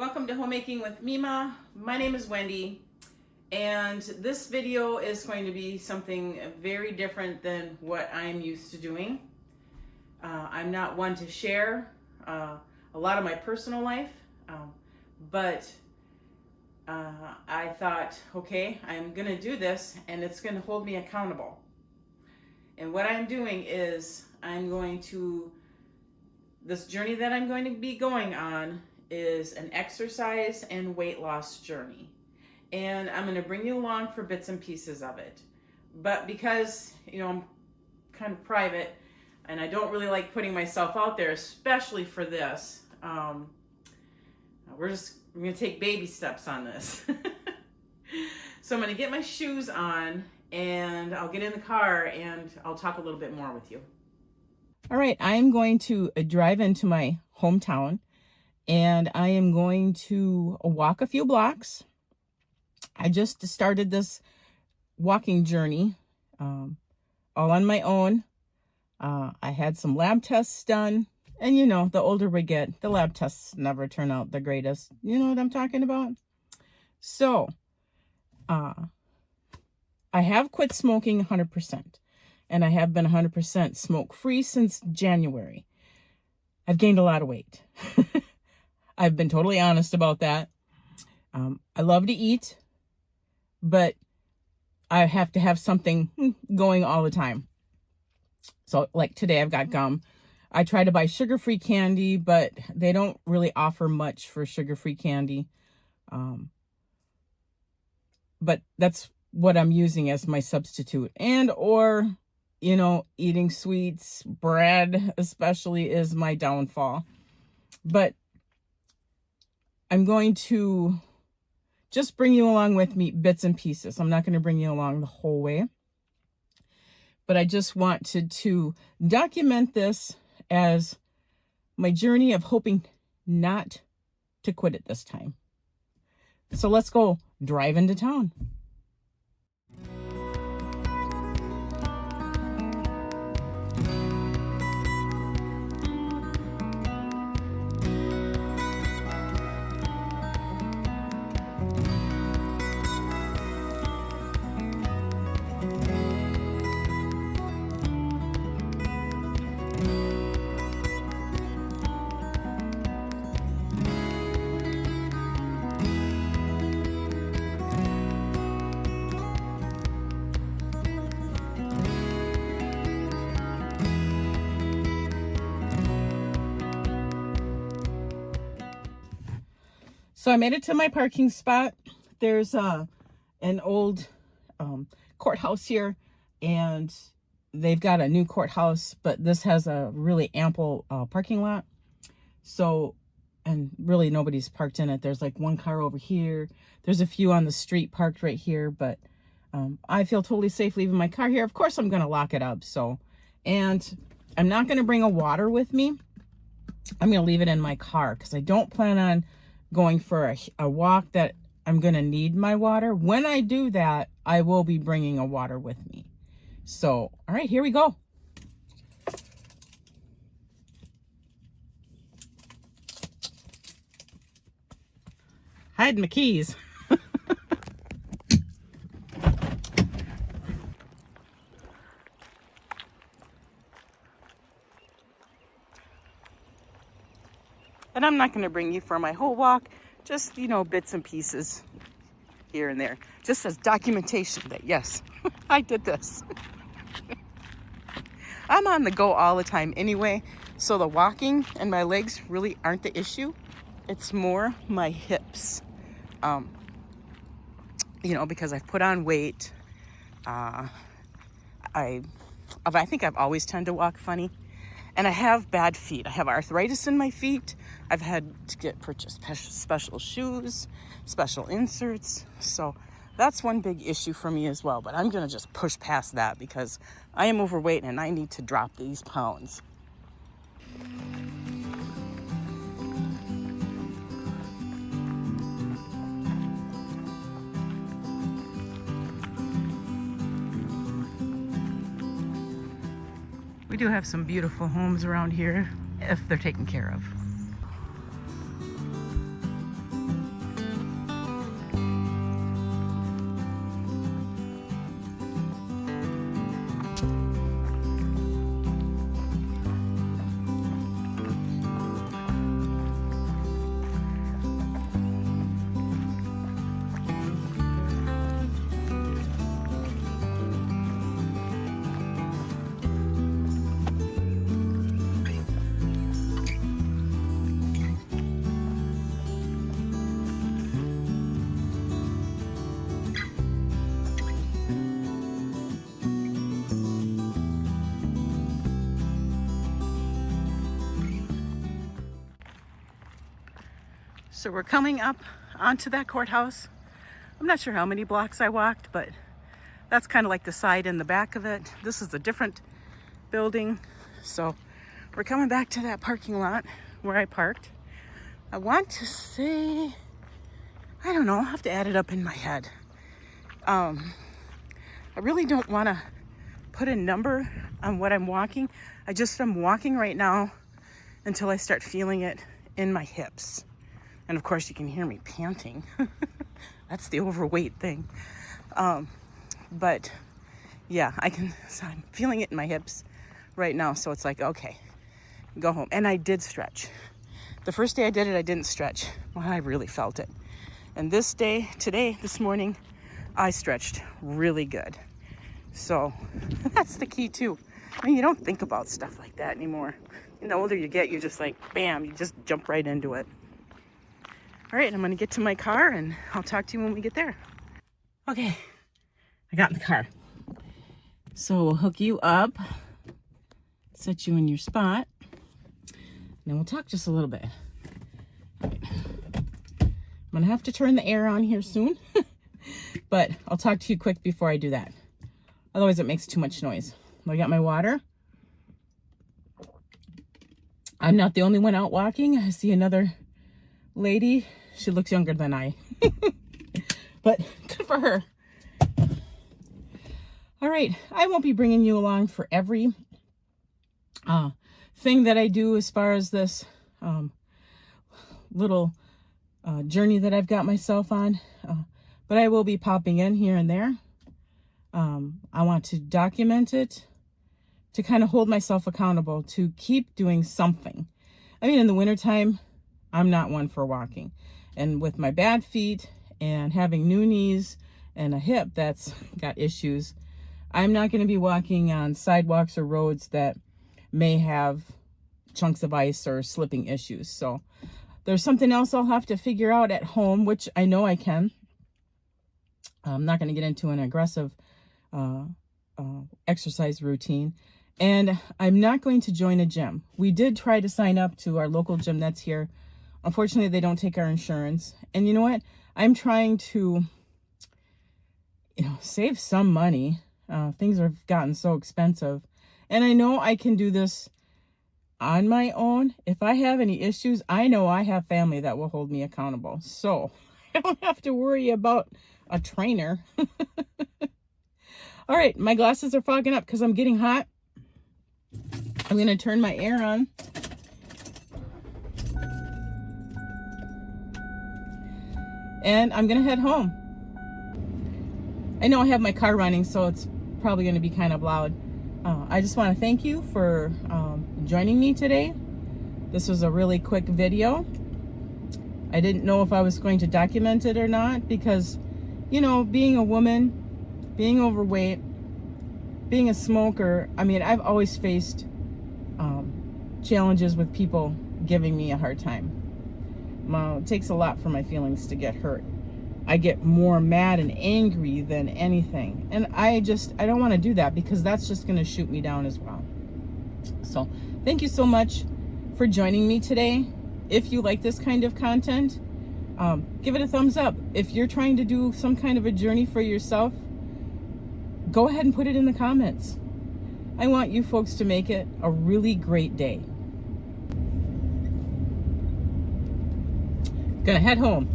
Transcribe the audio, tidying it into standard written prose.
Welcome to Homemaking with Mima. My name is Wendy, and this video is going to be something very different than what I'm used to doing. I'm not one to share a lot of my personal life, but I thought, okay, I'm gonna do this and it's gonna hold me accountable. And what I'm doing is this journey that I'm going to be going on is an exercise and weight loss journey. And I'm going to bring you along for bits and pieces of it. But because, I'm kind of private and I don't really like putting myself out there, especially for this, we're going to take baby steps on this. So I'm going to get my shoes on and I'll get in the car and I'll talk a little bit more with you. All right, I'm going to drive into my hometown and I am going to walk a few blocks. I just started this walking journey all on my own. I had some lab tests done, and the older we get, the lab tests never turn out the greatest. You know what I'm talking about? So, I have quit smoking 100%, and I have been 100% smoke-free since January. I've gained a lot of weight. I've been totally honest about that. I love to eat, but I have to have something going all the time. So like today I've got gum. I try to buy sugar-free candy, but they don't really offer much for sugar-free candy. But that's what I'm using as my substitute. Or eating sweets, bread especially is my downfall. But I'm going to just bring you along with me bits and pieces. I'm not going to bring you along the whole way. But I just wanted to document this as my journey of hoping not to quit it this time. So let's go drive into town. So I made it to my parking spot. There's an old courthouse here, and they've got a new courthouse, but this has a really ample parking lot. So, and really nobody's parked in it. There's like one car over here. There's a few on the street parked right here, but I feel totally safe leaving my car here. Of course, I'm going to lock it up. And I'm not going to bring a water with me. I'm going to leave it in my car because I don't plan on going for a walk that I'm going to need my water. When I do that, I will be bringing a water with me. So, all right, here we go. Hide my keys. And I'm not going to bring you for my whole walk, just, bits and pieces here and there, just as documentation that, yes, I did this. I'm on the go all the time anyway, so the walking and my legs really aren't the issue. It's more my hips, because I've put on weight. I think I've always tended to walk funny. And I have bad feet. I have arthritis in my feet. I've had to purchase special shoes, special inserts. So that's one big issue for me as well. But I'm going to just push past that because I am overweight and I need to drop these pounds. We do have some beautiful homes around here if they're taken care of. So we're coming up onto that courthouse. I'm not sure how many blocks I walked, but that's kind of like the side and the back of it. This is a different building. So we're coming back to that parking lot where I parked. I want to say, I don't know, I'll have to add it up in my head. I really don't want to put a number on what I'm walking. I'm walking right now until I start feeling it in my hips. And of course you can hear me panting. That's the overweight thing. But yeah, so I'm feeling it in my hips right now. So it's like, okay, go home. And I did stretch. The first day I did it, I didn't stretch. Well, I really felt it. And this morning, I stretched really good. So that's the key too. I mean, you don't think about stuff like that anymore. And the older you get, you're just like, bam, you just jump right into it. All right, I'm gonna get to my car and I'll talk to you when we get there. Okay, I got in the car. So we'll hook you up, set you in your spot, and then we'll talk just a little bit. All right. I'm gonna have to turn the air on here soon, but I'll talk to you quick before I do that. Otherwise it makes too much noise. I got my water. I'm not the only one out walking. I see another lady. She looks younger than I. But good for her. All right. I won't be bringing you along for every thing that I do as far as this little journey that I've got myself on. But I will be popping in here and there. I want to document it, to kind of hold myself accountable, to keep doing something. I mean, in the wintertime, I'm not one for walking. And with my bad feet and having new knees and a hip that's got issues, I'm not going to be walking on sidewalks or roads that may have chunks of ice or slipping issues. So there's something else I'll have to figure out at home, which I know I can. I'm not going to get into an aggressive exercise routine. And I'm not going to join a gym. We did try to sign up to our local gym that's here. Unfortunately, they don't take our insurance. And you know what? I'm trying to, save some money. Things have gotten so expensive. And I know I can do this on my own. If I have any issues, I know I have family that will hold me accountable. So I don't have to worry about a trainer. All right, my glasses are fogging up because I'm getting hot. I'm going to turn my air on. And I'm going to head home. I know I have my car running, so it's probably going to be kind of loud. I just want to thank you for joining me today. This was a really quick video. I didn't know if I was going to document it or not because, being a woman, being overweight, being a smoker, I mean, I've always faced challenges with people giving me a hard time. Well, it takes a lot for my feelings to get hurt. I get more mad and angry than anything. And I don't want to do that because that's just going to shoot me down as well. So thank you so much for joining me today. If you like this kind of content, give it a thumbs up. If you're trying to do some kind of a journey for yourself, go ahead and put it in the comments. I want you folks to make it a really great day. Gonna head home.